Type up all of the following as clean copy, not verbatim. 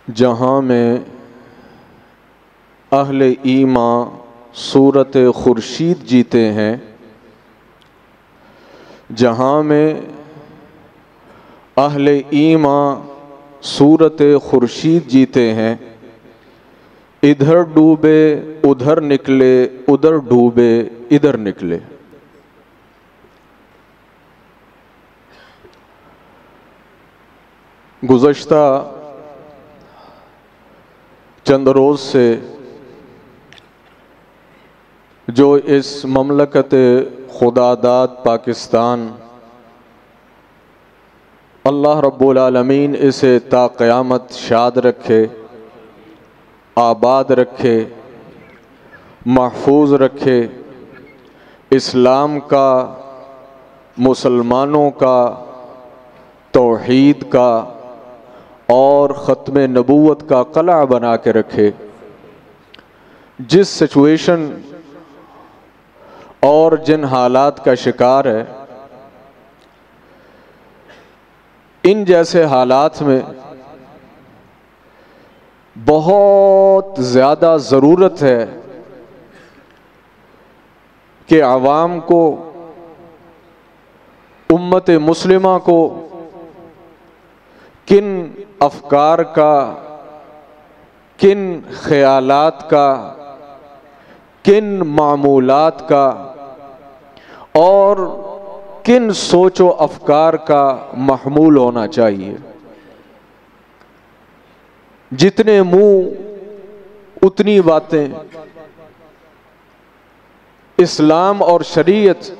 جہاں میں اہل ایمان صورت خورشید جیتے ہیں، جہاں میں اہل ایمان صورت خورشید جیتے ہیں، ادھر ڈوبے ادھر نکلے، ادھر ڈوبے ادھر نکلے۔ گزشتہ چند روز سے جو اس مملکت خداداد پاکستان، اللہ رب العالمین اسے تا قیامت شاد رکھے، آباد رکھے، محفوظ رکھے، اسلام کا، مسلمانوں کا، توحید کا اور ختم نبوت کا قلعہ بنا کے رکھے۔ جس سچویشن اور جن حالات کا شکار ہے، ان جیسے حالات میں بہت زیادہ ضرورت ہے کہ عوام کو، امت مسلمہ کو کن افکار کا، کن خیالات کا، کن معمولات کا اور کن سوچ و افکار کا محمول ہونا چاہیے۔ جتنے منہ اتنی باتیں۔ اسلام اور شریعت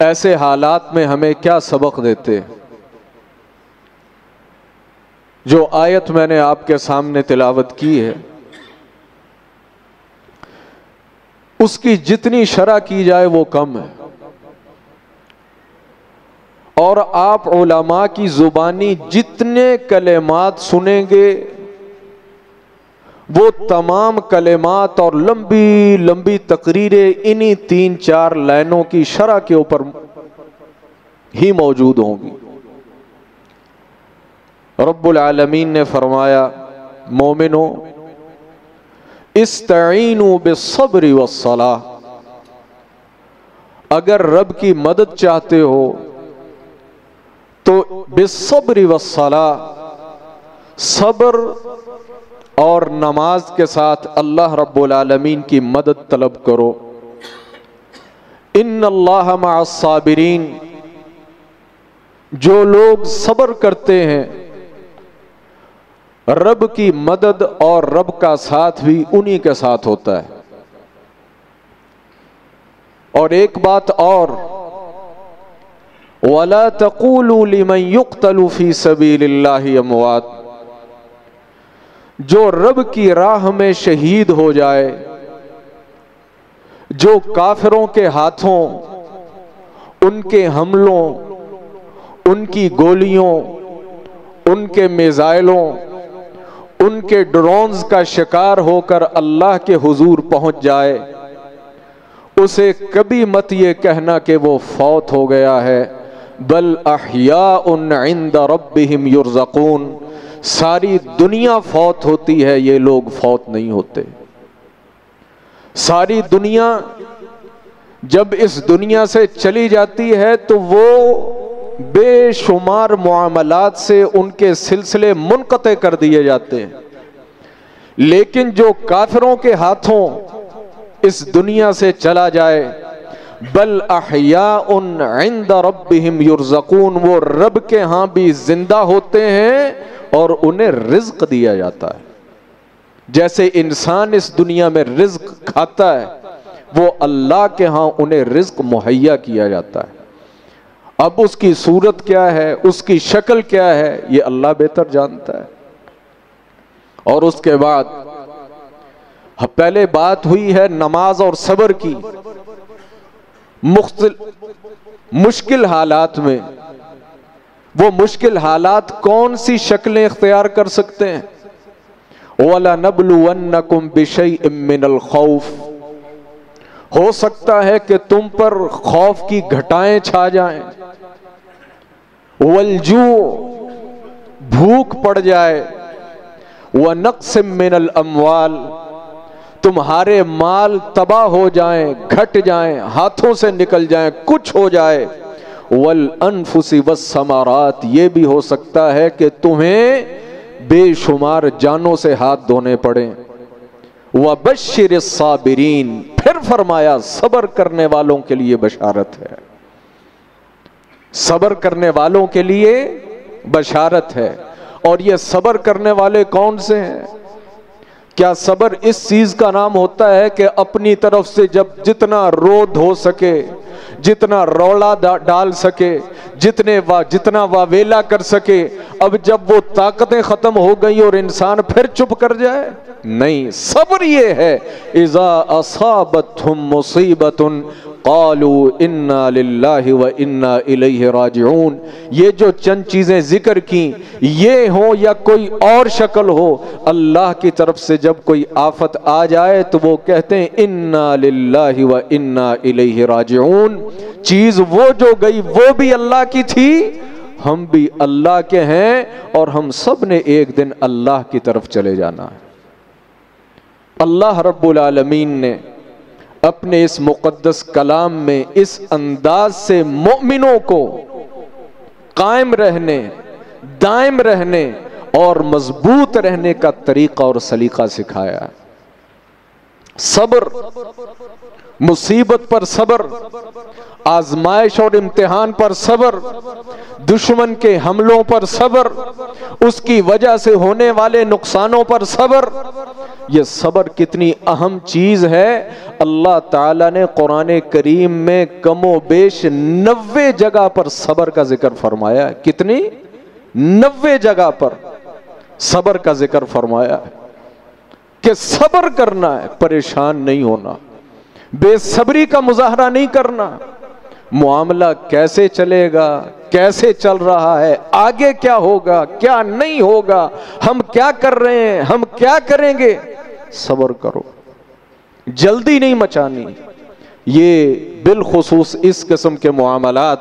ایسے حالات میں ہمیں کیا سبق دیتے؟ جو آیت میں نے آپ کے سامنے تلاوت کی ہے، اس کی جتنی شرح کی جائے وہ کم ہے، اور آپ علماء کی زبانی جتنے کلمات سنیں گے وہ تمام کلمات اور لمبی لمبی تقریریں انہی 3-4 لائنوں کی شرح کے اوپر ہی موجود ہوں گی۔ رب العالمین نے فرمایا، مومنو استعینوا بالصبر والصلاۃ، اگر رب کی مدد چاہتے ہو تو بالصبر والصلاۃ، صبر اور نماز کے ساتھ اللہ رب العالمین کی مدد طلب کرو۔ ان اللہ مع الصابرین، جو لوگ صبر کرتے ہیں رب کی مدد اور رب کا ساتھ بھی انہی کے ساتھ ہوتا ہے۔ اور ایک بات اور، وَلَا تَقُولُوا لِمَنْ يُقْتَلُ فِي سَبِيلِ اللَّهِ أَمْوَاتٌ، جو رب کی راہ میں شہید ہو جائے، جو کافروں کے ہاتھوں، ان کے حملوں، ان کی گولیوں، ان کے میزائلوں، ان کے ڈرونز کا شکار ہو کر اللہ کے حضور پہنچ جائے، اسے کبھی مت یہ کہنا کہ وہ فوت ہو گیا ہے، بل احیاء عند ربہم یرزقون، ساری دنیا فوت ہوتی ہے، یہ لوگ فوت نہیں ہوتے۔ ساری دنیا جب اس دنیا سے چلی جاتی ہے تو وہ بے شمار معاملات سے ان کے سلسلے منقطع کر دیے جاتے ہیں، لیکن جو کافروں کے ہاتھوں اس دنیا سے چلا جائے، بل احیاء عند ربہم یرزقون، وہ رب کے ہاں بھی زندہ ہوتے ہیں اور انہیں رزق دیا جاتا ہے۔ جیسے انسان اس دنیا میں رزق کھاتا ہے، وہ اللہ کے ہاں انہیں رزق مہیا کیا جاتا ہے۔ اب اس کی صورت کیا ہے، اس کی شکل کیا ہے، یہ اللہ بہتر جانتا ہے۔ اور اس کے بعد پہلے بات ہوئی ہے نماز اور صبر کی۔ مشکل حالات میں، وہ مشکل حالات کون سی شکلیں اختیار کر سکتے ہیں؟ وَلَنَبْلُوَنَّكُمْ بِشَيْءٍ مِّنَ الْخَوْفِ، ہو سکتا ہے کہ تم پر خوف کی گھٹائیں چھا جائیں، والجوع، بھوک پڑ جائے، وَنَقْسٍ مِّنَ الْأَمْوَالِ، تمہارے مال تباہ ہو جائیں، گھٹ جائیں، ہاتھوں سے نکل جائیں، کچھ ہو جائے، وَالْأَنفُسِ وَالثَّمَرَاتِ، یہ بھی ہو سکتا ہے کہ تمہیں بے شمار جانوں سے ہاتھ دھونے پڑیں، وَبَشِّرِ الصَّابِرِينَ، پھر فرمایا صبر کرنے والوں کے لیے بشارت ہے، صبر کرنے والوں کے لیے بشارت ہے۔ اور یہ صبر کرنے والے کون سے ہیں؟ کیا صبر اس چیز کا نام ہوتا ہے کہ اپنی طرف سے جتنا رود ہو سکے، جتنا رولا ڈال سکے، جتنا واویلا کر سکے، اب جب وہ طاقتیں ختم ہو گئی اور انسان پھر چپ کر جائے؟ نہیں، صبر یہ ہے اذا اصابتهم مصیبۃ قالوا انا للہ وانا الیہ راجعون۔ یہ جو چند چیزیں ذکر کی، یہ ہوں یا کوئی اور شکل ہو، اللہ کی طرف سے جب کوئی آفت آ جائے تو وہ کہتے ہیں انا للہ وانا الیہ راجعون۔ چیز وہ جو گئی وہ بھی اللہ کی تھی، ہم بھی اللہ کے ہیں، اور ہم سب نے ایک دن اللہ کی طرف چلے جانا ہے۔ اللہ رب العالمین نے اپنے اس مقدس کلام میں اس انداز سے مومنوں کو قائم رہنے، دائم رہنے اور مضبوط رہنے کا طریقہ اور سلیقہ سکھایا ہے۔ صبر، مصیبت پر صبر، آزمائش اور امتحان پر صبر، دشمن کے حملوں پر صبر، اس کی وجہ سے ہونے والے نقصانوں پر صبر۔ یہ صبر کتنی اہم چیز ہے، اللہ تعالیٰ نے قرآن کریم میں کم و بیش 90 جگہ پر صبر کا ذکر فرمایا ہے۔ کتنی؟ 90 جگہ پر صبر کا ذکر فرمایا ہے کہ صبر کرنا ہے، پریشان نہیں ہونا، بے صبری کا مظاہرہ نہیں کرنا۔ معاملہ کیسے چلے گا، کیسے چل رہا ہے، آگے کیا ہوگا، کیا نہیں ہوگا، ہم کیا کر رہے ہیں، ہم کیا کریں گے، صبر کرو، جلدی نہیں مچانی۔ یہ بالخصوص اس قسم کے معاملات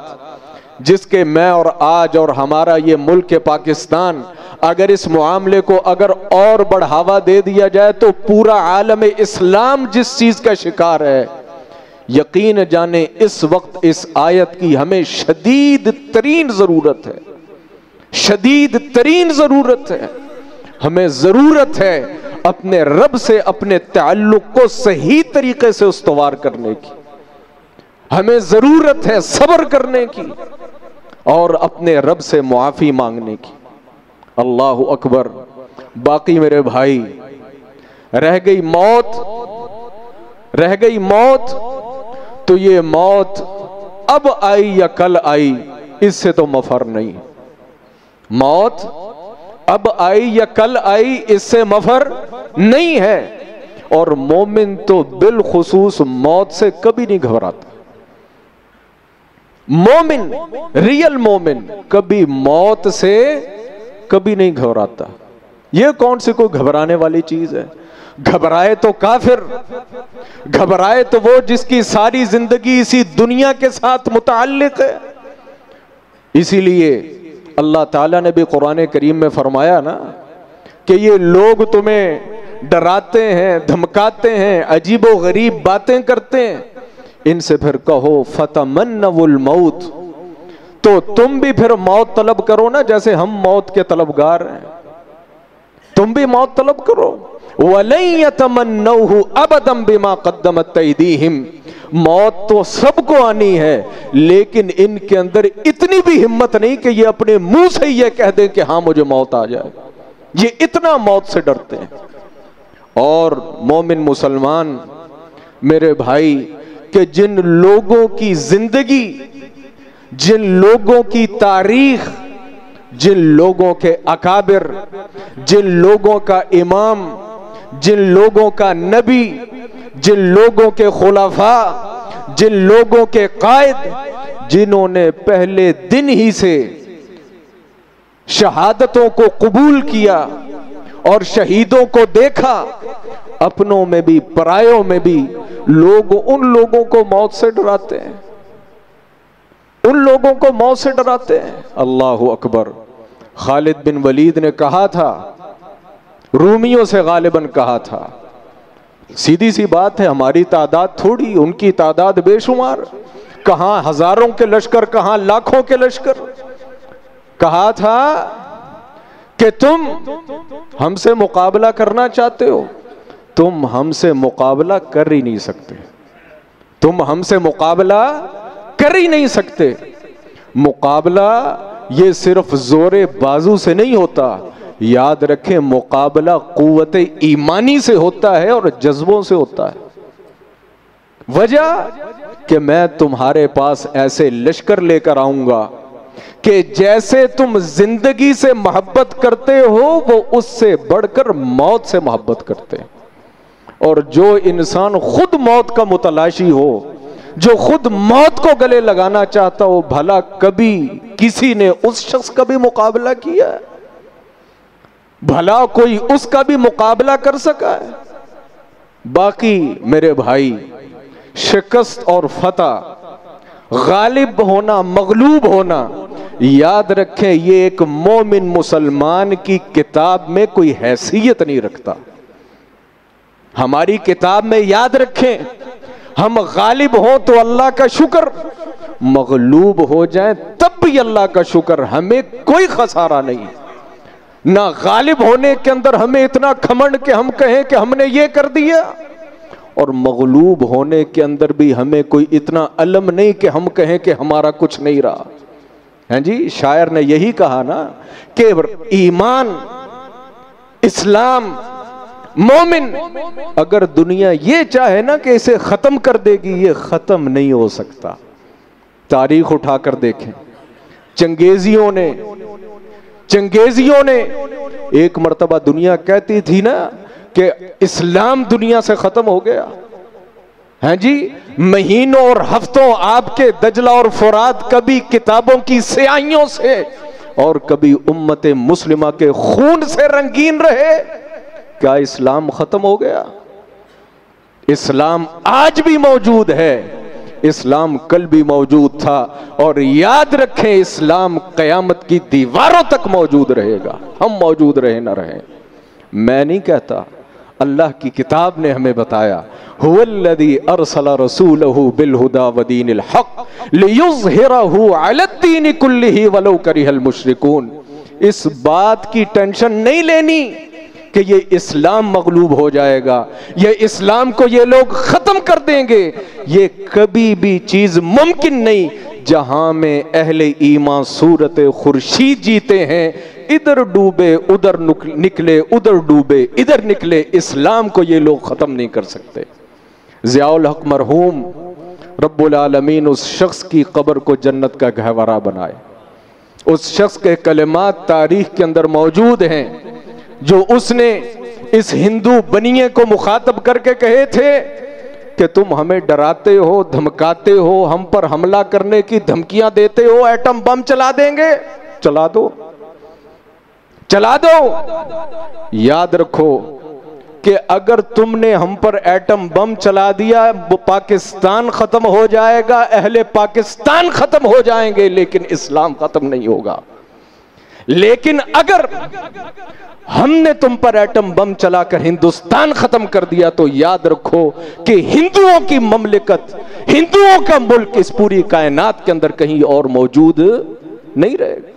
جس کے میں اور آج اور ہمارا یہ ملک پاکستان، اگر اس معاملے کو اگر اور بڑھاوا دے دیا جائے تو پورا عالم اسلام جس چیز کا شکار ہے، یقین جانے اس وقت اس آیت کی ہمیں شدید ترین ضرورت ہے، شدید ترین ضرورت ہے۔ ہمیں ضرورت ہے اپنے رب سے اپنے تعلق کو صحیح طریقے سے استوار کرنے کی، ہمیں ضرورت ہے صبر کرنے کی اور اپنے رب سے معافی مانگنے کی۔ اللہ اکبر۔ باقی میرے بھائی، رہ گئی موت، تو یہ موت اب آئی یا کل آئی، اس سے تو مفر نہیں۔ موت اب آئی یا کل آئی، اس سے مفر نہیں ہے۔ اور مومن تو بالخصوص موت سے کبھی نہیں گھبراتا۔ مومن، ریل مومن کبھی موت سے کبھی نہیں گھبراتا۔ یہ کون سی کوئی گھبرانے والی چیز ہے؟ گھبرائے تو کافر، گھبرائے تو وہ جس کی ساری زندگی اسی دنیا کے ساتھ متعلق ہے۔ اسی لیے اللہ تعالیٰ نے بھی قرآن کریم میں فرمایا نا کہ یہ لوگ تمہیں ڈراتے ہیں، دھمکاتے ہیں، عجیب و غریب باتیں کرتے ہیں، ان سے پھر کہو فتمنوا الموت، تو تم بھی پھر موت طلب کرو نا، جیسے ہم موت کے طلبگار ہیں، تم بھی موت طلب کرو۔ وَلَن يَتَمَنَّوْهُ أَبَدًا بِمَا قَدَّمَتْ أَيْدِيهِمْ، موت تو سب کو آنی ہے، لیکن ان کے اندر اتنی بھی ہمت نہیں کہ یہ اپنے منہ سے یہ کہہ دیں کہ ہاں مجھے موت آ جائے۔ یہ اتنا موت سے ڈرتے ہیں۔ اور مومن مسلمان میرے بھائی، کہ جن لوگوں کی زندگی، جن لوگوں کی تاریخ، جن لوگوں کے اکابر، جن لوگوں کا امام، جن لوگوں کا نبی، جن لوگوں کے خلفاء، جن لوگوں کے قائد، جنہوں نے پہلے دن ہی سے شہادتوں کو قبول کیا اور شہیدوں کو دیکھا، اپنوں میں بھی پرایوں میں بھی لوگ ان لوگوں کو موت سے ڈراتے ہیں، ان لوگوں کو موت سے ڈراتے ہیں۔ اللہ اکبر۔ خالد بن ولید نے کہا تھا رومیوں سے غالباً کہا تھا. سیدھی سی بات ہے، ہماری تعداد تھوڑی، ان کی تعداد بے شمار. کہاں ہزاروں کے لشکر، کہاں لاکھوں کے لشکر. کہا تھا کہ تم ہم سے مقابلہ کرنا چاہتے ہو، تم ہم سے مقابلہ کر ہی نہیں سکتے. تم ہم سے مقابلہ کر ہی نہیں سکتے. مقابلہ یہ صرف زور بازو سے نہیں ہوتا، یاد رکھیں مقابلہ قوت ایمانی سے ہوتا ہے اور جذبوں سے ہوتا ہے. وجہ کہ میں تمہارے پاس ایسے لشکر لے کر آؤں گا کہ جیسے تم زندگی سے محبت کرتے ہو وہ اس سے بڑھ کر موت سے محبت کرتے ہیں. اور جو انسان خود موت کا متلاشی ہو، جو خود موت کو گلے لگانا چاہتا ہو، بھلا کبھی کسی نے اس شخص کا بھی مقابلہ کیا ہے؟ بھلا کوئی اس کا بھی مقابلہ کر سکا ہے؟ باقی میرے بھائی، شکست اور فتح، غالب ہونا، مغلوب ہونا، یاد رکھیں یہ ایک مومن مسلمان کی کتاب میں کوئی حیثیت نہیں رکھتا. ہماری کتاب میں یاد رکھیں، ہم غالب ہوں تو اللہ کا شکر، مغلوب ہو جائیں تب بھی اللہ کا شکر. ہمیں کوئی خسارہ نہیں، نہ غالب ہونے کے اندر ہمیں اتنا کھمنڈ کہ ہم کہیں کہ ہم نے یہ کر دیا، اور مغلوب ہونے کے اندر بھی ہمیں کوئی اتنا علم نہیں کہ ہم کہیں کہ ہمارا کچھ نہیں رہا. ہیں جی، شاعر نے یہی کہا نا کہ ایمان، اسلام، مومن اگر دنیا یہ چاہے نا کہ اسے ختم کر دے گی، یہ ختم نہیں ہو سکتا. تاریخ اٹھا کر دیکھیں، چنگیزیوں نے ایک مرتبہ دنیا کہتی تھی نا کہ اسلام دنیا سے ختم ہو گیا. ہیں جی، مہینوں اور ہفتوں آپ کے دجلہ اور فرات کبھی کتابوں کی سیاہیوں سے اور کبھی امت مسلمہ کے خون سے رنگین رہے. کیا اسلام ختم ہو گیا؟ اسلام آج بھی موجود ہے، اسلام کل بھی موجود تھا، اور یاد رکھیں اسلام قیامت کی دیواروں تک موجود رہے گا. ہم موجود رہے نہ رہیں، میں نہیں کہتا، اللہ کی کتاب نے ہمیں بتایا، هو الذی ارسل رسولہ بالہدی ودین الحق لیظہرہ علی الدین کلہ ولو کرہ المشرکون. اس بات کی ٹینشن نہیں لینی کہ یہ اسلام مغلوب ہو جائے گا، یہ اسلام کو یہ لوگ ختم کر دیں گے. یہ کبھی بھی چیز ممکن نہیں. جہاں میں اہل ایمان صورت خورشید جیتے ہیں، ادھر ڈوبے ادھر نکلے، ادھر ڈوبے ادھر نکلے، اسلام کو یہ لوگ ختم نہیں کر سکتے. ضیاء الحق مرحوم، رب العالمین اس شخص کی قبر کو جنت کا گہوارہ بنائے. اس شخص کے کلمات تاریخ کے اندر موجود ہیں جو اس نے اس ہندو بنیے کو مخاطب کر کے کہے تھے کہ تم ہمیں ڈراتے ہو، دھمکاتے ہو، ہم پر حملہ کرنے کی دھمکیاں دیتے ہو، ایٹم بم چلا دیں گے. چلا دو، چلا دو. یاد رکھو کہ اگر تم نے ہم پر ایٹم بم چلا دیا، وہ پاکستان ختم ہو جائے گا، اہل پاکستان ختم ہو جائیں گے، لیکن اسلام ختم نہیں ہوگا. لیکن اگر ہم نے تم پر ایٹم بم چلا کر ہندوستان ختم کر دیا تو یاد رکھو کہ ہندوؤں کی مملکت، ہندوؤں کا ملک اس پوری کائنات کے اندر کہیں اور موجود نہیں رہے گا.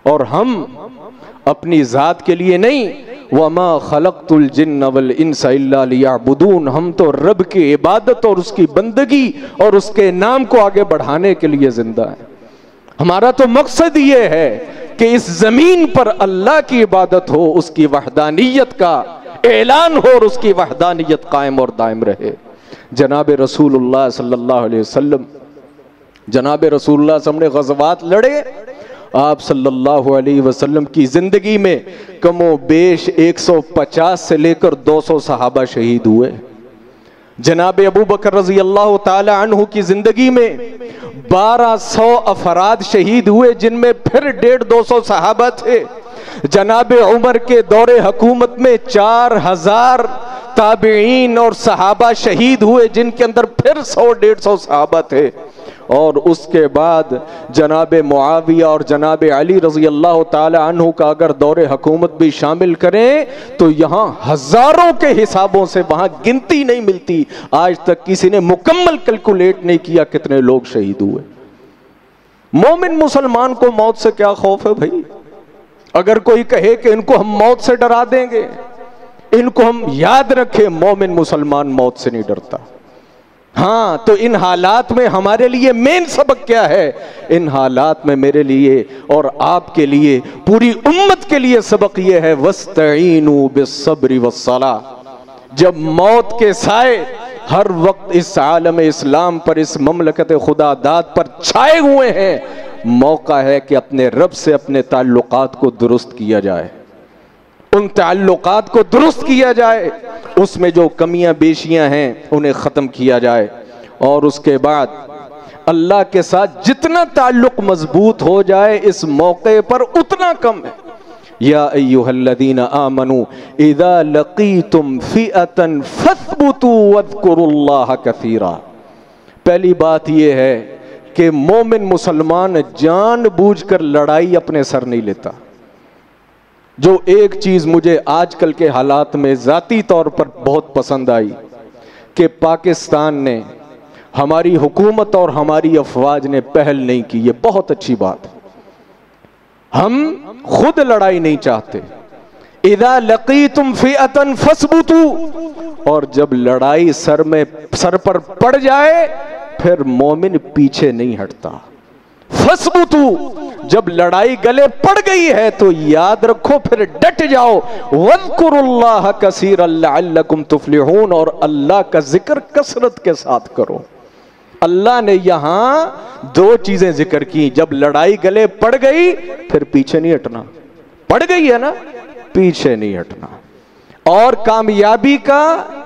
اور ہم اپنی ذات کے لیے نہیں، وَمَا خَلَقْتُ الْجِنَّ وَالْإِنسَ إِلَّا لِيَعْبُدُونَ، ہم تو رب کی عبادت اور اس کی بندگی اور اس کے نام کو آگے بڑھانے کے لیے زندہ ہیں. ہمارا تو مقصد یہ ہے کہ اس زمین پر اللہ کی عبادت ہو، اس کی وحدانیت کا اعلان ہو اور اس کی وحدانیت قائم اور دائم رہے. جناب رسول اللہ صلی اللہ علیہ وسلم، جناب رسول اللہ صلی اللہ علیہ وسلم نے غزوات لڑے. آپ صلی اللہ علیہ وسلم کی زندگی میں کم و بیش 150 سے لے کر 200 صحابہ شہید ہوئے. جناب ابو بکر رضی اللہ تعالی عنہ کی زندگی میں 1200 افراد شہید ہوئے، جن میں پھر 150-200 صحابہ تھے. جناب عمر کے دور حکومت میں 4000 تابعین اور صحابہ شہید ہوئے، جن کے اندر پھر 100-150 صحابہ تھے. اور اس کے بعد جناب معاویہ اور جناب علی رضی اللہ تعالی عنہ کا اگر دور حکومت بھی شامل کریں تو یہاں ہزاروں کے حسابوں سے وہاں گنتی نہیں ملتی. آج تک کسی نے مکمل کیلکولیٹ نہیں کیا کتنے لوگ شہید ہوئے. مومن مسلمان کو موت سے کیا خوف ہے بھائی؟ اگر کوئی کہے کہ ان کو ہم موت سے ڈرا دیں گے، ان کو ہم یاد رکھیں مومن مسلمان موت سے نہیں ڈرتا. ہاں تو ان حالات میں ہمارے لیے مین سبق کیا ہے؟ ان حالات میں میرے لیے اور آپ کے لیے، پوری امت کے لیے سبق یہ ہے وَاسْتَعِينُوا بِالصَّبْرِ وَالصَّلَاةِ. جب موت کے سائے ہر وقت اس عالم اسلام پر، اس مملکت خدا داد پر چھائے ہوئے ہیں، موقع ہے کہ اپنے رب سے اپنے تعلقات کو درست کیا جائے. ان تعلقات کو درست کیا جائے، اس میں جو کمیاں بیشیاں ہیں انہیں ختم کیا جائے، اور اس کے بعد اللہ کے ساتھ جتنا تعلق مضبوط ہو جائے اس موقع پر اتنا کم ہے. یا ایھا الذین آمنوا اذا لقیتم فئۃ فاثبتوا واذکروا اللہ کثیرا. پہلی بات یہ ہے کہ مومن مسلمان جان بوجھ کر لڑائی اپنے سر نہیں لیتا. جو ایک چیز مجھے آج کل کے حالات میں ذاتی طور پر بہت پسند آئی کہ پاکستان نے، ہماری حکومت اور ہماری افواج نے پہل نہیں کی. یہ بہت اچھی بات ہے. ہم خود لڑائی نہیں چاہتے. اذا لقیتم فئۃ فاثبتوا، اور جب لڑائی سر پر پڑ جائے پھر مومن پیچھے نہیں ہٹتا. فاثبتوا، جب لڑائی گلے پڑ گئی ہے تو یاد رکھو، پھر ڈٹ جاؤ. واذکروا اللہ کثیرا لعلکم تفلحون، اور اللہ کا ذکر کثرت کے ساتھ کرو. اللہ نے یہاں دو چیزیں ذکر کی. جب لڑائی گلے پڑ گئی پھر پیچھے نہیں ہٹنا. پڑ گئی ہے نا، پیچھے نہیں ہٹنا. اور کامیابی کا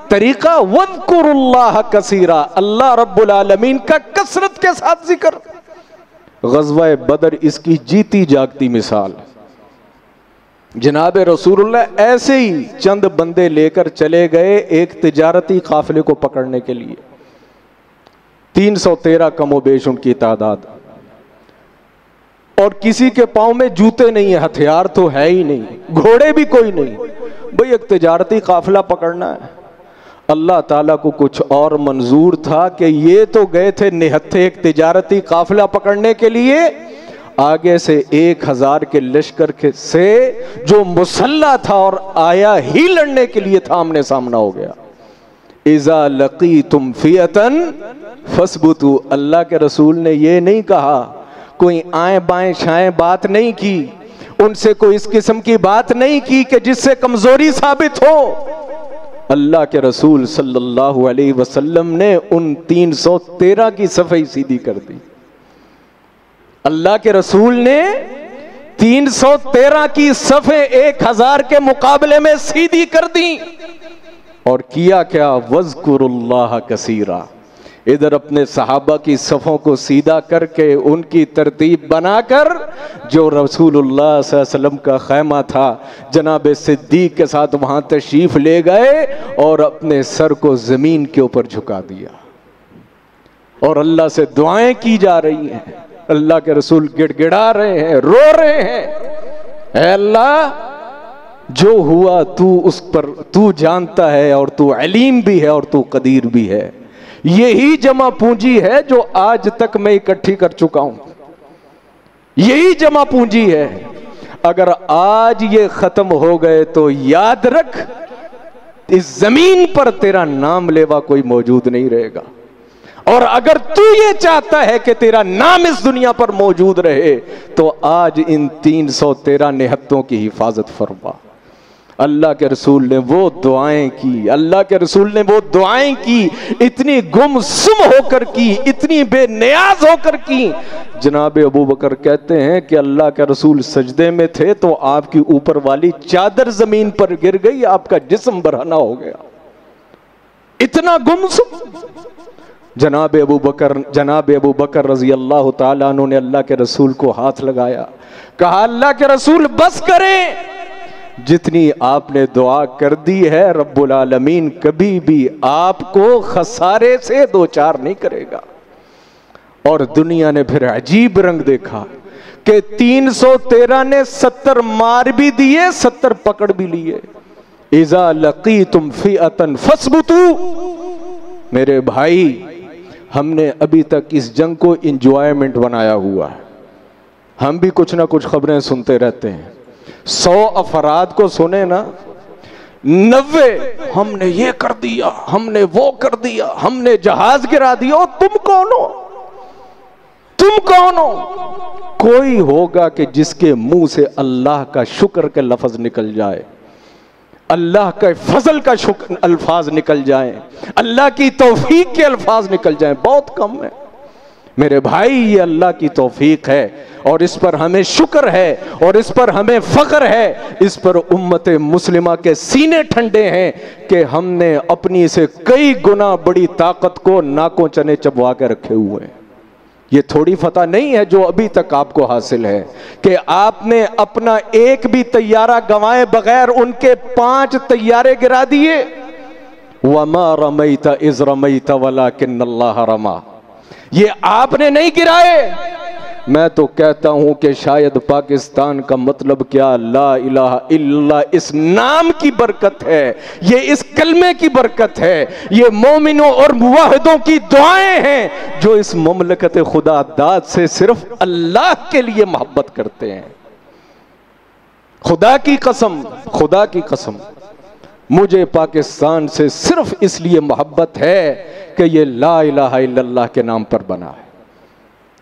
طریقہ وَاذْكُرُوا اللَّهَ كَثِيرًا، اللہ رب العالمین کا کثرت کے ساتھ ذکر. غزوہ بدر اس کی جیتی جاگتی مثال. جناب رسول اللہ ایسے ہی چند بندے لے کر چلے گئے ایک تجارتی قافلے کو پکڑنے کے لیے. 313 کم و بیش ان کی تعداد، اور کسی کے پاؤں میں جوتے نہیں ہیں، ہتھیار تو ہے ہی نہیں، گھوڑے بھی کوئی نہیں. بھئی ایک تجارتی قافلہ پکڑنا ہے. اللہ تعالیٰ کو کچھ اور منظور تھا کہ یہ تو گئے تھے نہتھے ایک تجارتی قافلہ پکڑنے کے لیے، آگے سے 1000 کے لشکر سے جو مسلح تھا اور آیا ہی لڑنے کے لیے تھا، آمنے سامنا ہو گیا. اذا لقیتم فئۃ فاثبتوا، اللہ کے رسول نے یہ نہیں کہا، کوئی آئیں بائیں شائیں بات نہیں کی، ان سے کوئی اس قسم کی بات نہیں کی کہ جس سے کمزوری ثابت ہو. اللہ کے رسول صلی اللہ علیہ وسلم نے ان 313 کی صفحہ سیدھی کر دی. اللہ کے رسول نے 313 کی صفحہ 1000 کے مقابلے میں سیدھی کر دی. اور کیا کیا؟ وَاذْكُرُوا اللَّهَ كَثِيرًا. ادھر اپنے صحابہ کی صفوں کو سیدھا کر کے ان کی ترتیب بنا کر جو رسول اللہ صلی اللہ علیہ وسلم کا خیمہ تھا جناب صدیق کے ساتھ وہاں تشریف لے گئے اور اپنے سر کو زمین کے اوپر جھکا دیا اور اللہ سے دعائیں کی جا رہی ہیں. اللہ کے رسول گڑ گڑا رہے ہیں، رو رہے ہیں، اے اللہ جو ہوا تو اس پر تو جانتا ہے اور تو علیم بھی ہے اور تو قدیر بھی ہے. یہی جمع پونجی ہے جو آج تک میں اکٹھی کر چکا ہوں، یہی جمع پونجی ہے. اگر آج یہ ختم ہو گئے تو یاد رکھ اس زمین پر تیرا نام لیوا کوئی موجود نہیں رہے گا. اور اگر تو یہ چاہتا ہے کہ تیرا نام اس دنیا پر موجود رہے تو آج ان 313 نہتوں کی حفاظت فرما. اللہ کے رسول نے وہ دعائیں کی، اللہ کے رسول نے وہ دعائیں کی، اتنی گم سم ہو کر کی، اتنی بے نیاز ہو کر کی. جناب ابو بکر کہتے ہیں کہ اللہ کے رسول سجدے میں تھے تو آپ کی اوپر والی چادر زمین پر گر گئی، آپ کا جسم برہنہ ہو گیا، اتنا گم سم. جناب ابو بکر رضی اللہ تعالیٰ عنہ نے اللہ کے رسول کو ہاتھ لگایا، کہا اللہ کے رسول بس کریں، جتنی آپ نے دعا کر دی ہے رب العالمین کبھی بھی آپ کو خسارے سے دوچار نہیں کرے گا. اور دنیا نے پھر عجیب رنگ دیکھا کہ 313 نے 70 مار بھی دیے، 70 پکڑ بھی لیے۔ اذا لقیتم فئۃ فاثبتوا۔ میرے بھائی، ہم نے ابھی تک اس جنگ کو انجوائمنٹ بنایا ہوا ہے۔ ہم بھی کچھ نہ کچھ خبریں سنتے رہتے ہیں۔ 100 افراد کو سنے نا، 90 ہم نے یہ کر دیا، ہم نے وہ کر دیا، ہم نے جہاز گرا دیا۔ تم کون ہو؟ تم کون ہو؟ کوئی ہوگا کہ جس کے منہ سے اللہ کا شکر کے لفظ نکل جائے، اللہ کا فضل کا شکر الفاظ نکل جائیں، اللہ کی توفیق کے الفاظ نکل جائیں؟ بہت کم ہے میرے بھائی۔ یہ اللہ کی توفیق ہے اور اس پر ہمیں شکر ہے اور اس پر ہمیں فخر ہے۔ اس پر امت مسلمہ کے سینے ٹھنڈے ہیں کہ ہم نے اپنی سے کئی گنا بڑی طاقت کو ناکوں چنے چبوا کے رکھے ہوئے ہیں۔ یہ تھوڑی فتح نہیں ہے جو ابھی تک آپ کو حاصل ہے کہ آپ نے اپنا ایک بھی طیارہ گنوائے بغیر ان کے 5 طیارے گرا دیے۔ وَمَا رَمَيْتَ إِذْ رَمَيْتَ وَلَكِنَّ اللَّهَ رَمَى۔ یہ آپ نے نہیں گرائے۔ میں تو کہتا ہوں کہ شاید پاکستان کا مطلب کیا لا الہ الا اللہ اس نام کی برکت ہے، یہ اس کلمے کی برکت ہے، یہ مومنوں اور موحدوں کی دعائیں ہیں جو اس مملکت خدا داد سے صرف اللہ کے لیے محبت کرتے ہیں۔ خدا کی قسم، خدا کی قسم، مجھے پاکستان سے صرف اس لیے محبت ہے کہ یہ لا الہ الا اللہ کے نام پر بنا ہے۔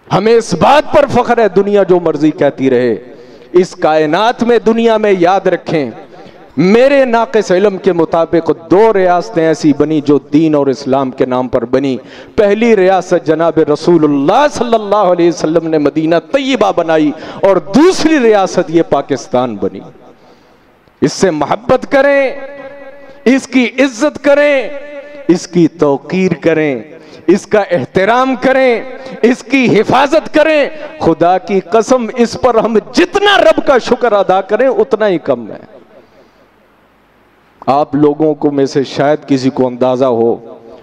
ہمیں اس بات پر فخر ہے، دنیا جو مرضی کہتی رہے، اس کائنات میں دنیا میں یاد رکھیں، میرے ناقص علم کے مطابق 2 ریاستیں ایسی بنی جو دین اور اسلام کے نام پر بنی۔ پہلی ریاست جناب رسول اللہ صلی اللہ علیہ وسلم نے مدینہ طیبہ بنائی اور دوسری ریاست یہ پاکستان بنی۔ اس سے محبت کریں، اس کی عزت کریں، اس کی توقیر کریں، اس کا احترام کریں، اس کی حفاظت کریں۔ خدا کی قسم اس پر ہم جتنا رب کا شکر ادا کریں اتنا ہی کم ہے۔ آپ لوگوں کو میں سے شاید کسی کو اندازہ ہو،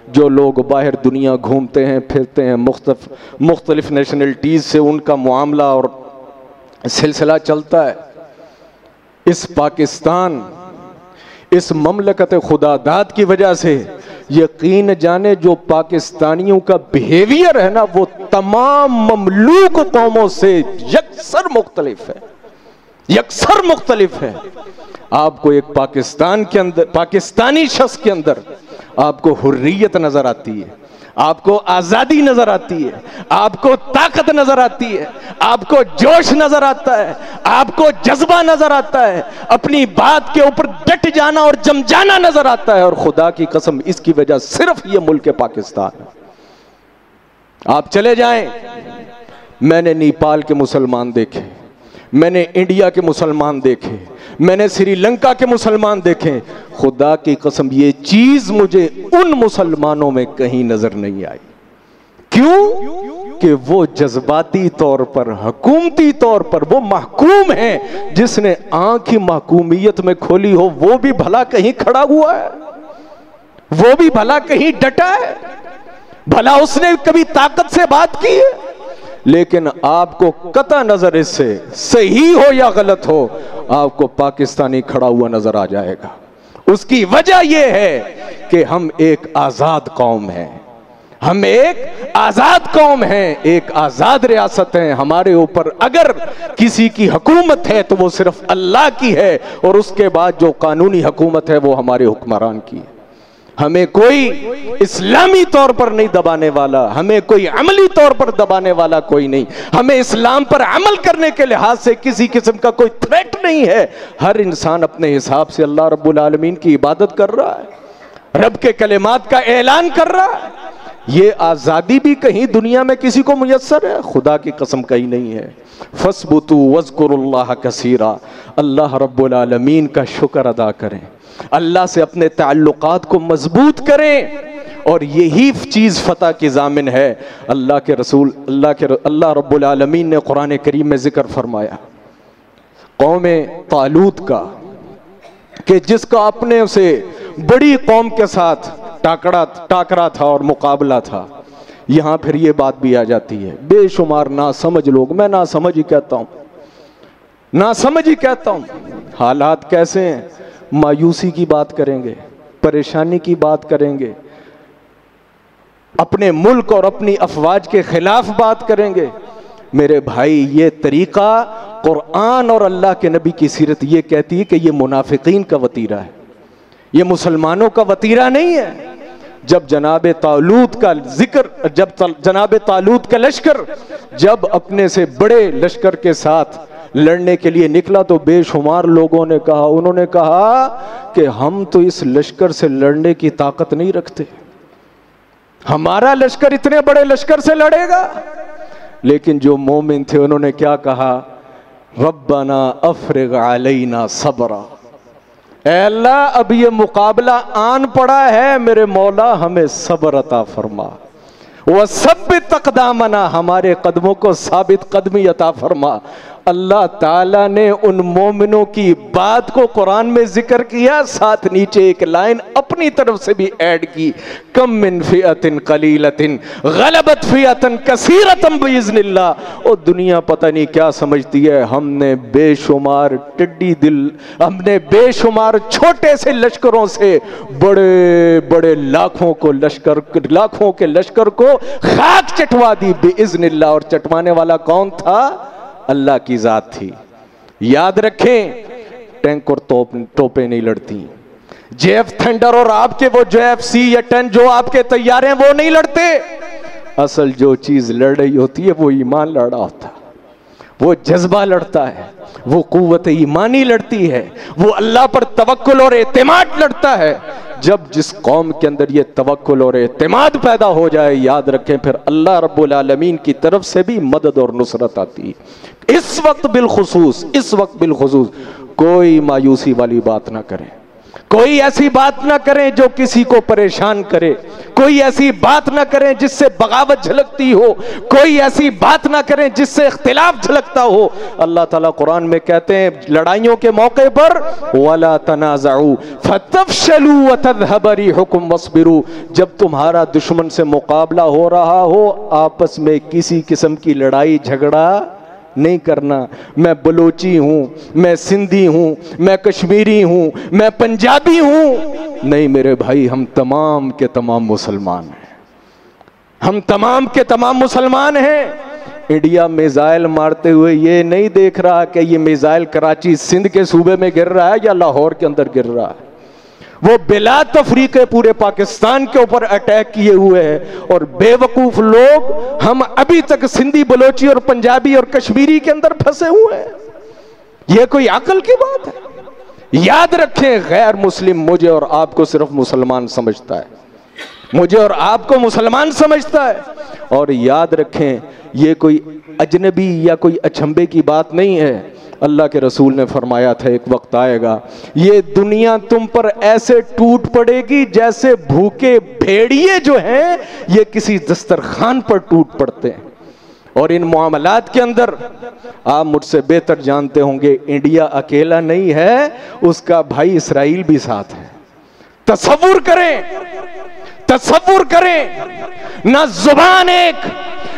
جو لوگ باہر دنیا گھومتے ہیں پھرتے ہیں، مختلف نیشنلٹیز سے ان کا معاملہ اور سلسلہ چلتا ہے، اس پاکستان، اس مملکت خدا داد کی وجہ سے یقین جانے جو پاکستانیوں کا بیہیویئر ہے نا وہ تمام مملوک قوموں سے یکسر مختلف ہے، یکسر مختلف ہے۔ آپ کو ایک پاکستان کے اندر، پاکستانی شخص کے اندر آپ کو حریت نظر آتی ہے، آپ کو آزادی نظر آتی ہے، آپ کو طاقت نظر آتی ہے، آپ کو جوش نظر آتا ہے، آپ کو جذبہ نظر آتا ہے، اپنی بات کے اوپر ڈٹ جانا اور جم جانا نظر آتا ہے۔ اور خدا کی قسم اس کی وجہ صرف یہ ملک پاکستان ہے۔ آپ چلے جائیں، میں نے نیپال کے مسلمان دیکھے، میں نے انڈیا کے مسلمان دیکھے، میں نے سری لنکا کے مسلمان دیکھے، خدا کی قسم یہ چیز مجھے ان مسلمانوں میں کہیں نظر نہیں آئی۔ کیوں؟ کہ وہ جذباتی طور پر، حکومتی طور پر وہ محکوم ہیں۔ جس نے آنکھ ہی محکومیت میں کھولی ہو وہ بھی بھلا کہیں کھڑا ہوا ہے، وہ بھی بھلا کہیں ڈٹا ہے، بھلا اس نے کبھی طاقت سے بات کی ہے؟ لیکن آپ کو قطع نظر اس سے صحیح ہو یا غلط ہو، آپ کو پاکستانی کھڑا ہوا نظر آ جائے گا۔ اس کی وجہ یہ ہے کہ ہم ایک آزاد قوم ہیں، ہم ایک آزاد قوم ہیں، ایک آزاد ریاست ہیں۔ ہمارے اوپر اگر کسی کی حکومت ہے تو وہ صرف اللہ کی ہے، اور اس کے بعد جو قانونی حکومت ہے وہ ہمارے حکمران کی ہے۔ ہمیں کوئی اسلامی طور پر نہیں دبانے والا، ہمیں کوئی عملی طور پر دبانے والا کوئی نہیں، ہمیں اسلام پر عمل کرنے کے لحاظ سے کسی قسم کا کوئی تھریٹ نہیں ہے۔ ہر انسان اپنے حساب سے اللہ رب العالمین کی عبادت کر رہا ہے، رب کے کلمات کا اعلان کر رہا ہے۔ یہ آزادی بھی کہیں دنیا میں کسی کو میسر ہے؟ خدا کی قسم کہیں نہیں ہے۔ فَاثْبُتُوا وَاذْكُرُوا اللَّهَ كَثِيرًا۔ اللہ رب العالمین کا شکر ادا کریں، اللہ سے اپنے تعلقات کو مضبوط کریں، اور یہی چیز فتح کی ضامن ہے۔ اللہ کے رسول اللہ رب العالمین نے قرآن کریم میں ذکر فرمایا قوم طالوت کا، کہ جس کا اپنے سے بڑی قوم کے ساتھ ٹاکرا تھا اور مقابلہ تھا۔ یہاں پھر یہ بات بھی آ جاتی ہے، بے شمار ناسمجھ لوگ، میں ناسمجھ ہی کہتا ہوں، ناسمجھ ہی کہتا ہوں۔ حالات کیسے ہیں؟ مایوسی کی بات کریں گے، پریشانی کی بات کریں گے، اپنے ملک اور اپنی افواج کے خلاف بات کریں گے۔ میرے بھائی یہ طریقہ قرآن اور اللہ کے نبی کی سیرت یہ کہتی ہے کہ یہ منافقین کا وتیرہ ہے، یہ مسلمانوں کا وتیرہ نہیں ہے۔ جب جناب طالوت کا ذکر، جب جناب طالوت کا لشکر جب اپنے سے بڑے لشکر کے ساتھ لڑنے کے لیے نکلا تو بے شمار لوگوں نے کہا، انہوں نے کہا کہ ہم تو اس لشکر سے لڑنے کی طاقت نہیں رکھتے، ہمارا لشکر اتنے بڑے لشکر سے لڑے گا۔ لیکن جو مومن تھے انہوں نے کیا کہا؟ ربنا افرغ علینا صبرا، اے اللہ اب یہ مقابلہ آن پڑا ہے، میرے مولا ہمیں صبر عطا فرما، وثبت اقدامنا، ہمارے قدموں کو ثابت قدمی عطا فرما۔ اللہ تعالیٰ نے ان مومنوں کی بات کو قرآن میں ذکر کیا، ساتھ نیچے ایک لائن اپنی طرف سے بھی ایڈ کی، کم من فئۃ قلیلۃ غلبت فئۃ کثیرۃ باذن اللہ۔ اور دنیا پتہ نہیں کیا سمجھتی ہے، ہم نے بے شمار ٹڈی دل، ہم نے بے شمار چھوٹے سے لشکروں سے بڑے بڑے لاکھوں کے لشکر کو خاک چٹوا دی باذن اللہ۔ اور چٹوانے والا کون تھا؟ اللہ کی ذات تھی۔ یاد رکھیں، ٹینک اور توپیں نہیں لڑتی، جے ایف تھنڈر اور آپ کے وہ جو ایف سی یا 10 جو آپ کے طیارے ہیں وہ نہیں لڑتے۔ اصل جو چیز لڑ رہی ہوتی ہے وہ ایمان لڑ رہا ہوتا ہے، وہ جذبہ لڑتا ہے، وہ قوت ایمانی لڑتی ہے، وہ اللہ پر توکل اور اعتماد لڑتا ہے۔ جب جس قوم کے اندر یہ توکل اور اعتماد پیدا ہو جائے، یاد رکھیں پھر اللہ رب العالمین کی طرف سے بھی مدد اور نصرت آتی ہے۔ اس وقت بالخصوص کوئی مایوسی والی بات نہ کریں، کوئی ایسی بات نہ کریں جو کسی کو پریشان کرے، کوئی ایسی بات نہ کریں جس سے بغاوت جھلکتی ہو، کوئی ایسی بات نہ کریں جس سے اختلاف جھلکتا ہو۔ اللہ تعالیٰ قرآن میں کہتے ہیں لڑائیوں کے موقع پر وَلَا تَنَازَعُوا فَتَفْشَلُوا وَتَذْهَبَ رِيحُكُمْ وَاصْبِرُوا، جب تمہارا دشمن سے مقابلہ ہو رہا ہو آپس میں کسی قسم کی لڑائی جھگڑا نہیں کرنا۔ میں بلوچی ہوں، میں سندھی ہوں، میں کشمیری ہوں، میں پنجابی ہوں، نہیں میرے بھائی، ہم تمام کے تمام مسلمان ہیں، ہم تمام کے تمام مسلمان ہیں۔ انڈیا میزائل مارتے ہوئے یہ نہیں دیکھ رہا کہ یہ میزائل کراچی سندھ کے صوبے میں گر رہا ہے یا لاہور کے اندر گر رہا ہے، وہ بلا تفریقے پورے پاکستان کے اوپر اٹیک کیے ہوئے ہیں، اور بے وقوف لوگ ہم ابھی تک سندھی، بلوچی اور پنجابی اور کشمیری کے اندر پھنسے ہوئے ہیں۔ یہ کوئی عقل کی بات ہے؟ یاد رکھیں، غیر مسلم مجھے اور آپ کو صرف مسلمان سمجھتا ہے، مجھے اور آپ کو مسلمان سمجھتا ہے۔ اور یاد رکھیں یہ کوئی اجنبی یا کوئی اچھمبے کی بات نہیں ہے۔ اللہ کے رسول نے فرمایا تھا ایک وقت آئے گا یہ دنیا تم پر ایسے ٹوٹ پڑے گی جیسے بھوکے بھیڑیے جو ہیں یہ کسی دسترخوان پر ٹوٹ پڑتے ہیں۔ اور ان معاملات کے اندر آپ مجھ سے بہتر جانتے ہوں گے، انڈیا اکیلا نہیں ہے، اس کا بھائی اسرائیل بھی ساتھ ہے۔ تصور کریں، نہ زبان ایک،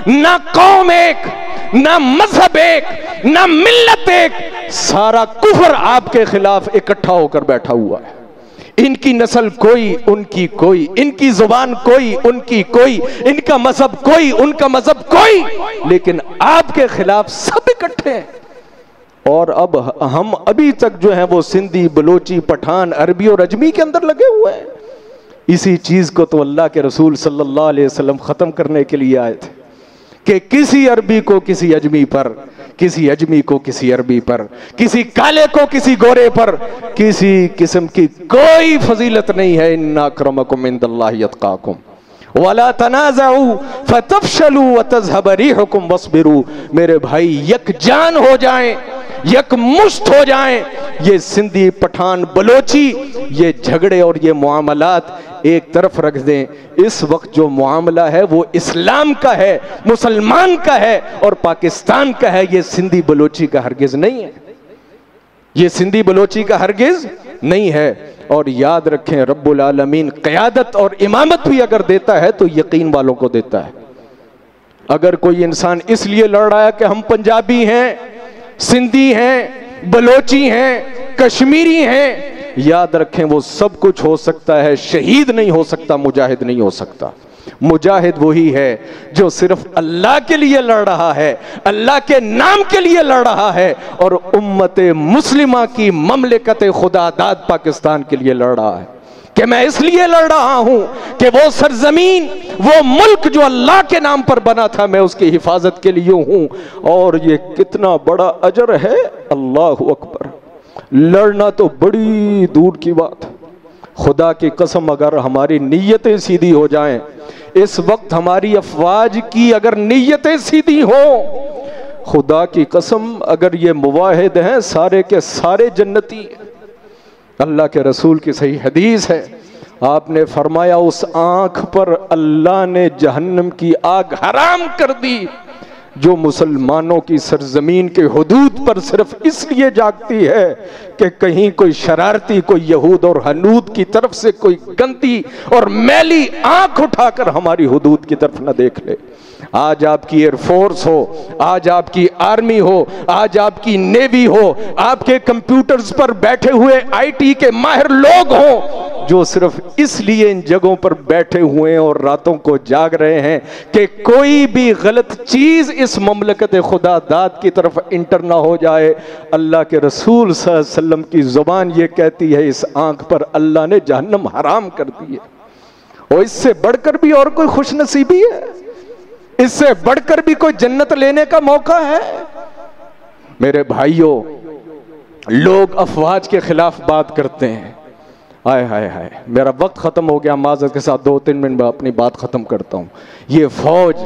نہ قوم ایک، نہ مذہب ایک، نہ ملت ایک، سارا کفر آپ کے خلاف اکٹھا ہو کر بیٹھا ہوا ہے۔ ان کی نسل کوئی، ان کی کوئی، ان کی زبان کوئی، ان کی کوئی، ان کا مذہب کوئی، ان کا مذہب کوئی، لیکن آپ کے خلاف سب اکٹھے ہیں۔ اور اب ہم ابھی تک جو ہیں وہ سندھی، بلوچی، پٹھان، عربی اور اجمی کے اندر لگے ہوئے ہیں۔ اسی چیز کو تو اللہ کے رسول صلی اللہ علیہ وسلم ختم کرنے کے لیے آئے تھے کہ کسی عربی کو کسی اجمی پر، کسی اجمی کو کسی عربی پر، کسی کالے کو کسی گورے پر کسی قسم کی کوئی فضیلت نہیں ہے۔ ان اکرمکم عند اللہ اتقاکم وَلَا تَنَازَعُوا فَتَفْشَلُوا وَتَذْهَبَ رِيحُكُمْ وَاصْبِرُوا۔ میرے بھائی یک جان ہو جائیں، یک مشت ہو جائیں۔ یہ سندھی، پٹھان، بلوچی، یہ جھگڑے اور یہ معاملات ایک طرف رکھ دیں۔ اس وقت جو معاملہ ہے وہ اسلام کا ہے، مسلمان کا ہے اور پاکستان کا ہے، یہ سندھی بلوچی کا ہرگز نہیں ہے، یہ سندھی بلوچی کا ہرگز نہیں ہے۔ اور یاد رکھیں رب العالمین قیادت اور امامت بھی اگر دیتا ہے تو یقین والوں کو دیتا ہے، اگر کوئی انسان اس لیے لڑ رہا ہے کہ ہم پنجابی ہیں، سندھی ہیں، بلوچی ہیں، کشمیری ہیں، یاد رکھیں وہ سب کچھ ہو سکتا ہے، شہید نہیں ہو سکتا، مجاہد نہیں ہو سکتا۔ مجاہد وہی ہے جو صرف اللہ کے لیے لڑ رہا ہے، اللہ کے نام کے لیے لڑ رہا ہے، اور امت مسلمہ کی مملکت خدا داد پاکستان کے لیے لڑ رہا ہے کہ میں اس لیے لڑ رہا ہوں کہ وہ سرزمین، وہ ملک جو اللہ کے نام پر بنا تھا، میں اس کی حفاظت کے لیے ہوں۔ اور یہ کتنا بڑا اجر ہے، اللہ اکبر۔ لڑنا تو بڑی دور کی بات، خدا کی قسم اگر ہماری نیتیں سیدھی ہو جائیں، اس وقت ہماری افواج کی اگر نیتیں سیدھی ہوں، خدا کی قسم اگر یہ مواحد ہیں سارے کے سارے جنتی۔ اللہ کے رسول کی صحیح حدیث ہے، آپ نے فرمایا اس آنکھ پر اللہ نے جہنم کی آگ حرام کر دی جو مسلمانوں کی سرزمین کے حدود پر صرف اس لیے جاگتی ہے کہ کہیں کوئی شرارتی، کوئی یہود اور ہنود کی طرف سے کوئی گندی اور میلی آنکھ اٹھا کر ہماری حدود کی طرف نہ دیکھ لے۔ آج آپ کی ایئر فورس ہو، آج آپ کی آرمی ہو، آج آپ کی نیوی ہو، آپ کے کمپیوٹرز پر بیٹھے ہوئے آئی ٹی کے ماہر لوگ ہوں جو صرف اس لیے ان جگہوں پر بیٹھے ہوئے ہیں اور راتوں کو جاگ رہے ہیں کہ کوئی بھی غلط چیز اس مملکت خدا داد کی طرف انٹر نہ ہو جائے۔ اللہ کے رسول صلی اللہ علیہ وسلم کی زبان یہ کہتی ہے اس آنکھ پر اللہ نے جہنم حرام کر دی ہے۔ اور اس سے بڑھ کر بھی اور کوئی خوش نصیبی ہے؟ اس سے بڑھ کر بھی کوئی جنت لینے کا موقع ہے؟ میرے بھائیوں، لوگ افواج کے خلاف بات کرتے ہیں، آئے ہائے ہائے، میرا وقت ختم ہو گیا، معذرت کے ساتھ 2-3 منٹ میں اپنی بات ختم کرتا ہوں۔ یہ فوج،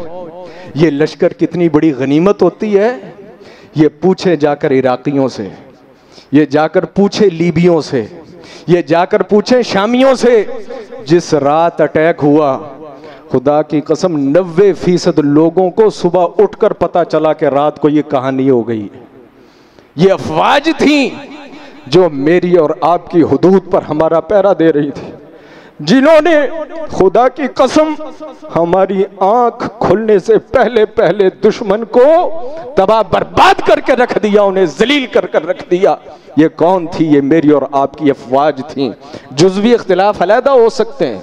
یہ لشکر کتنی بڑی غنیمت ہوتی ہے، یہ پوچھے جا کر عراقیوں سے، یہ جا کر پوچھے لیبیوں سے، یہ جا کر پوچھے شامیوں سے۔ جس رات اٹیک ہوا، خدا کی قسم 90% لوگوں کو صبح اٹھ کر پتا چلا کہ رات کو یہ کہانی ہو گئی۔ یہ افواج تھیں جو میری اور آپ کی حدود پر ہمارا پہرا دے رہی تھی، جنہوں نے خدا کی قسم ہماری آنکھ کھلنے سے پہلے دشمن کو تباہ برباد کر کے رکھ دیا، انہیں ذلیل کر کر رکھ دیا۔ یہ کون تھی؟ یہ میری اور آپ کی افواج تھیں۔ جزوی اختلاف علیحدہ ہو سکتے ہیں،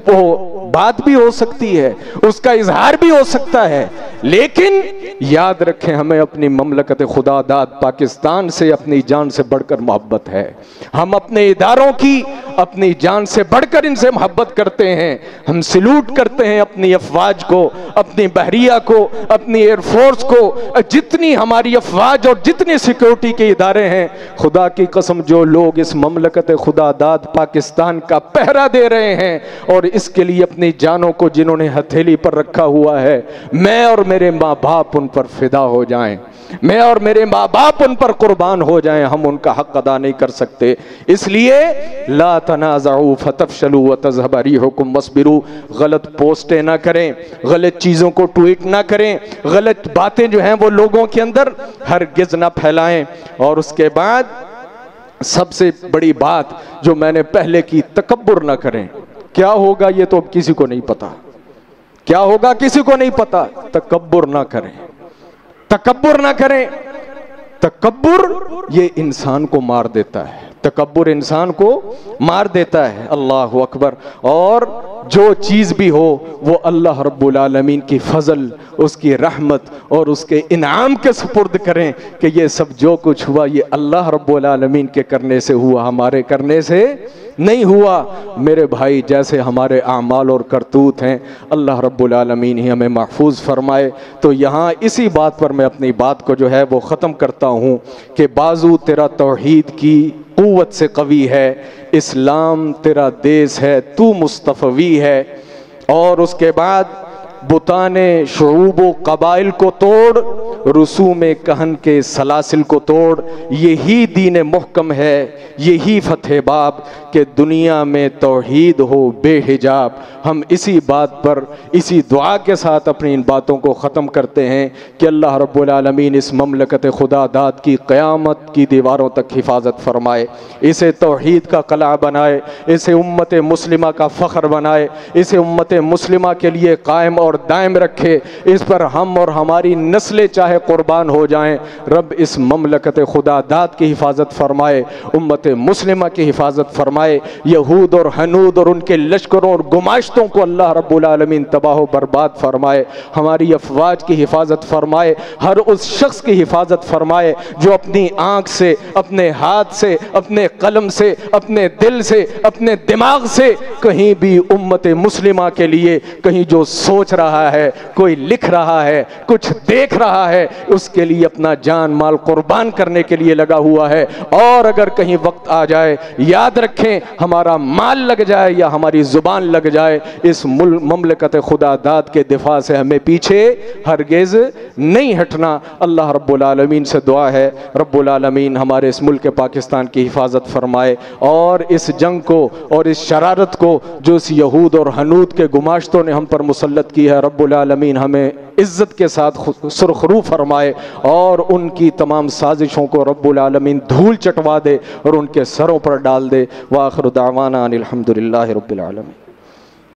وہ بات بھی ہو سکتی ہے، اس کا اظہار بھی ہو سکتا ہے، لیکن یاد رکھیں ہمیں اپنی مملکت خدا داد پاکستان سے اپنی جان سے بڑھ کر محبت ہے۔ ہم اپنے اداروں کی اپنی جان سے بڑھ کر ان سے محبت کرتے ہیں۔ ہم سلوٹ کرتے ہیں اپنی افواج کو، اپنی بحریہ کو، اپنی ایئر فورس کو، جتنی ہماری افواج اور جتنی سیکیورٹی کے ادارے ہیں۔ خدا کی قسم جو لوگ اس مملکت خدا داد پاکستان کا پہرا دے رہے ہیں اور اس کے لیے اپنی جانوں کو جنہوں نے ہتھیلی پر رکھا ہوا ہے، میں اور میرے ماں باپ ان پر فدا ہو جائیں، میں اور میرے ماں باپ ان پر قربان ہو جائیں، ہم ان کا حق ادا نہیں کر سکتے۔ اس لیے لا تنازعوا فتفشلوا وتذهب ريحكم واصبروا، غلط پوسٹیں نہ کریں، غلط چیزوں کو ٹویٹ نہ کریں، غلط باتیں جو ہیں وہ لوگوں کے اندر ہرگز نہ پھیلائیں۔ اور اس کے بعد سب سے بڑی بات جو میں نے پہلے کی، تکبر نہ کریں۔ کیا ہوگا یہ تو اب کسی کو نہیں پتا، کیا ہوگا کسی کو نہیں پتا۔ تکبر نہ کریں، تکبر نہ کریں۔ تکبر یہ انسان کو مار دیتا ہے، تکبر انسان کو مار دیتا ہے۔ اللہ اکبر۔ اور جو چیز بھی ہو وہ اللہ رب العالمین کی فضل، اس کی رحمت اور اس کے انعام کے سپرد کریں کہ یہ سب جو کچھ ہوا یہ اللہ رب العالمین کے کرنے سے ہوا، ہمارے کرنے سے نہیں ہوا۔ میرے بھائی، جیسے ہمارے اعمال اور کرتوت ہیں، اللہ رب العالمین ہی ہمیں محفوظ فرمائے۔ تو یہاں اسی بات پر میں اپنی بات کو جو ہے وہ ختم کرتا ہوں کہ بازو تیرا توحید کی قوت سے قوی ہے، اسلام تیرا دیس ہے، تو مصطفی ہے۔ اور اس کے بعد بتانے شعوب و قبائل کو توڑ، رسوم کہن کے سلاسل کو توڑ، یہی دین محکم ہے، یہی فتح باب کہ دنیا میں توحید ہو بے حجاب۔ ہم اسی بات پر اسی دعا کے ساتھ اپنی ان باتوں کو ختم کرتے ہیں کہ اللہ رب العالمین اس مملکت خدا داد کی قیامت کی دیواروں تک حفاظت فرمائے، اسے توحید کا قلعہ بنائے، اسے امت مسلمہ کا فخر بنائے، اسے امت مسلمہ کے لیے قائم اور دائم رکھے، اس پر ہم اور ہماری نسلیں چاہے قربان ہو جائیں۔ رب اس مملکت خدا داد کی حفاظت فرمائے، امت مسلمہ کی حفاظت فرمائے، یہود اور ہنود اور ان کے لشکروں اور گماشتوں کو اللہ رب العالمین تباہ و برباد فرمائے، ہماری افواج کی حفاظت فرمائے، ہر اس شخص کی حفاظت فرمائے جو اپنی آنکھ سے، اپنے ہاتھ سے، اپنے قلم سے، اپنے دل سے، اپنے دماغ سے کہیں بھی امت مسلمہ کے لیے کہیں جو سوچ رہا ہے، کوئی لکھ رہا ہے، کچھ دیکھ رہا ہے، اس کے لیے اپنا جان مال قربان کرنے کے لیے لگا ہوا ہے۔ اور اگر کہیں وقت آ جائے، یاد رکھیں ہمارا مال لگ جائے یا ہماری زبان لگ جائے، اس مملکت خدا داد کے دفاع سے ہمیں پیچھے ہرگز نہیں ہٹنا۔ اللہ رب العالمین سے دعا ہے رب العالمین ہمارے اس ملک پاکستان کی حفاظت فرمائے، اور اس جنگ کو اور اس شرارت کو جو اس یہود اور ہنود کے گماشتوں نے ہم پر مسلط کی ہے، رب العالمین ہمیں عزت کے ساتھ سرخرو فرمائے اور ان کی تمام سازشوں کو رب العالمین دھول چٹوا دے اور ان کے سروں پر ڈال دے۔ وآخر دعوانا ان الحمدللہ رب العالمین۔